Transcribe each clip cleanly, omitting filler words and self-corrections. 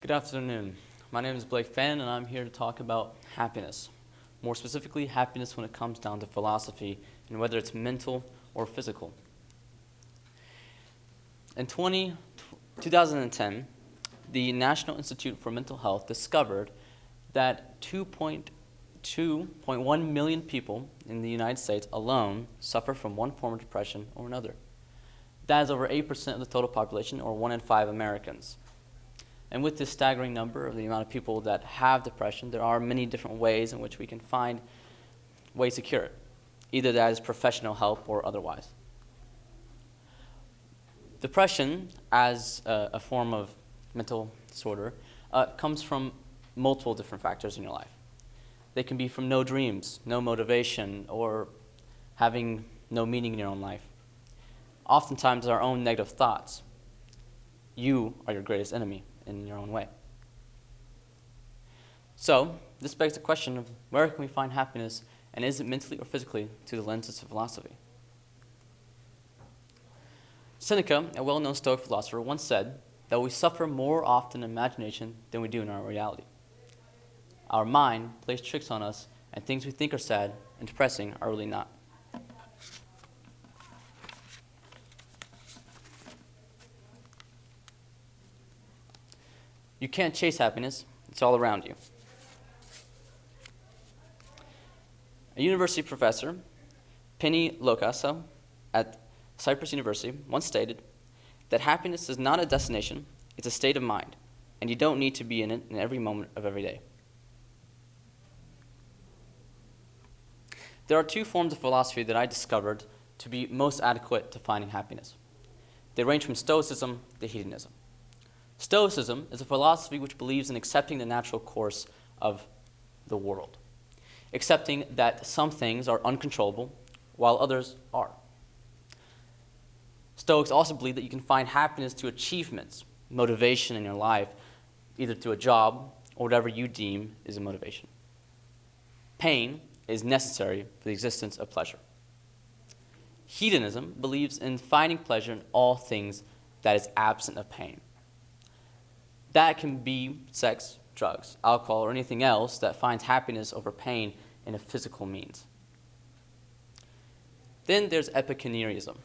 Good afternoon. My name is Blake Fannin, and I'm here to talk about happiness. More specifically, happiness when it comes down to philosophy and whether it's mental or physical. In 2010, the National Institute for Mental Health discovered that 2.1 million people in the United States alone suffer from one form of depression or another. That is over 8% of the total population, or 1 in 5 Americans. And with this staggering number of the amount of people that have depression, there are many different ways in which we can find ways to cure it, either that is professional help or otherwise. Depression, as a form of mental disorder, comes from multiple different factors in your life. They can be from no dreams, no motivation, or having no meaning in your own life. Oftentimes, our own negative thoughts. You are your greatest enemy in your own way. So, this begs the question of where can we find happiness, and is it mentally or physically through the lenses of philosophy? Seneca, a well-known Stoic philosopher, once said that we suffer more often in imagination than we do in our reality. Our mind plays tricks on us, and things we think are sad and depressing are really not. You can't chase happiness, it's all around you. A university professor, Penny Locaso, at Cyprus University, once stated that happiness is not a destination, it's a state of mind, and you don't need to be in it in every moment of every day. There are two forms of philosophy that I discovered to be most adequate to finding happiness. They range from Stoicism to hedonism. Stoicism is a philosophy which believes in accepting the natural course of the world, accepting that some things are uncontrollable while others are. Stoics also believe that you can find happiness through achievements, motivation in your life, either through a job or whatever you deem is a motivation. Pain is necessary for the existence of pleasure. Hedonism believes in finding pleasure in all things that is absent of pain. That can be sex, drugs, alcohol, or anything else that finds happiness over pain in a physical means. Then there's Epicureanism,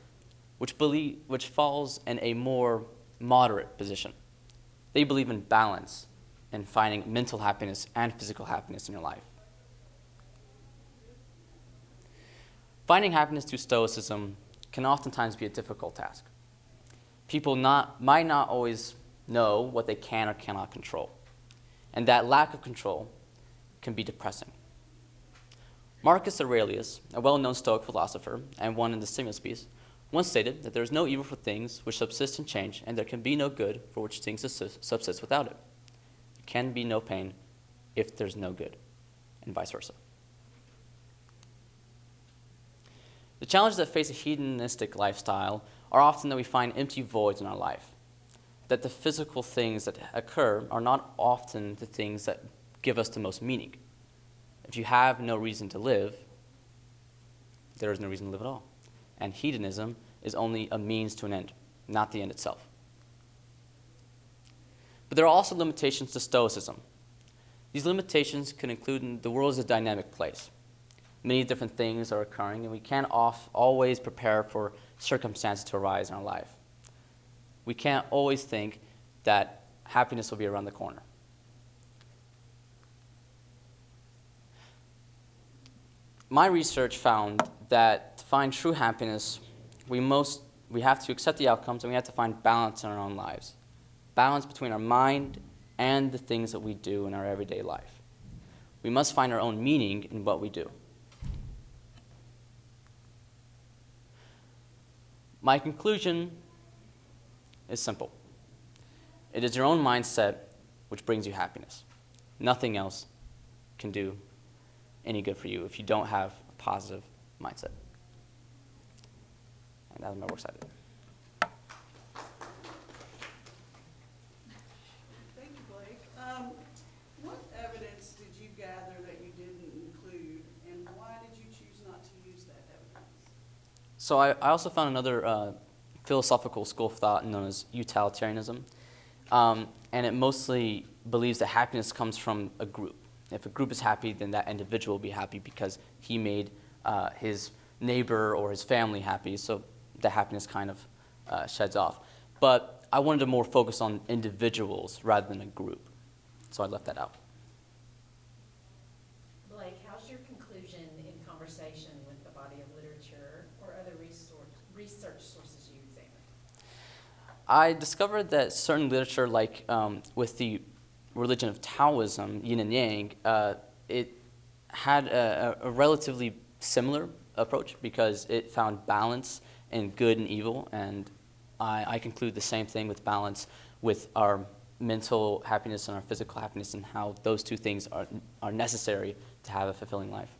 which falls in a more moderate position. They believe in balance and finding mental happiness and physical happiness in your life. Finding happiness through Stoicism can oftentimes be a difficult task. People might not always know what they can or cannot control, and that lack of control can be depressing. Marcus Aurelius, a well-known Stoic philosopher and one in the Stimulus piece, once stated that there is no evil for things which subsist and change, and there can be no good for which things subsist without it. There can be no pain if there's no good, and vice versa. The challenges that face a hedonistic lifestyle are often that we find empty voids in our life, that the physical things that occur are not often the things that give us the most meaning. If you have no reason to live, there is no reason to live at all. And hedonism is only a means to an end, not the end itself. But there are also limitations to Stoicism. These limitations can include the world is a dynamic place. Many different things are occurring, and we can't always prepare for circumstances to arise in our life. We can't always think that happiness will be around the corner. My research found that to find true happiness, we have to accept the outcomes, and we have to find balance in our own lives. Balance between our mind and the things that we do in our everyday life. We must find our own meaning in what we do. My conclusion is simple. It is your own mindset which brings you happiness. Nothing else can do any good for you if you don't have a positive mindset. And that's my work cited. Thank you, Blake. What evidence did you gather that you didn't include, and why did you choose not to use that evidence? So I also found another philosophical school of thought known as utilitarianism. and it mostly believes that happiness comes from a group. If a group is happy, then that individual will be happy because he made his neighbor or his family happy, so the happiness kind of sheds off. But I wanted to more focus on individuals rather than a group, so I left that out. Blake, how's your conclusion in conversation with the body of literature or other research sources you examined? I discovered that certain literature, like with the religion of Taoism, yin and yang, it had a relatively similar approach because it found balance in good and evil, and I conclude the same thing with balance with our mental happiness and our physical happiness and how those two things are necessary to have a fulfilling life.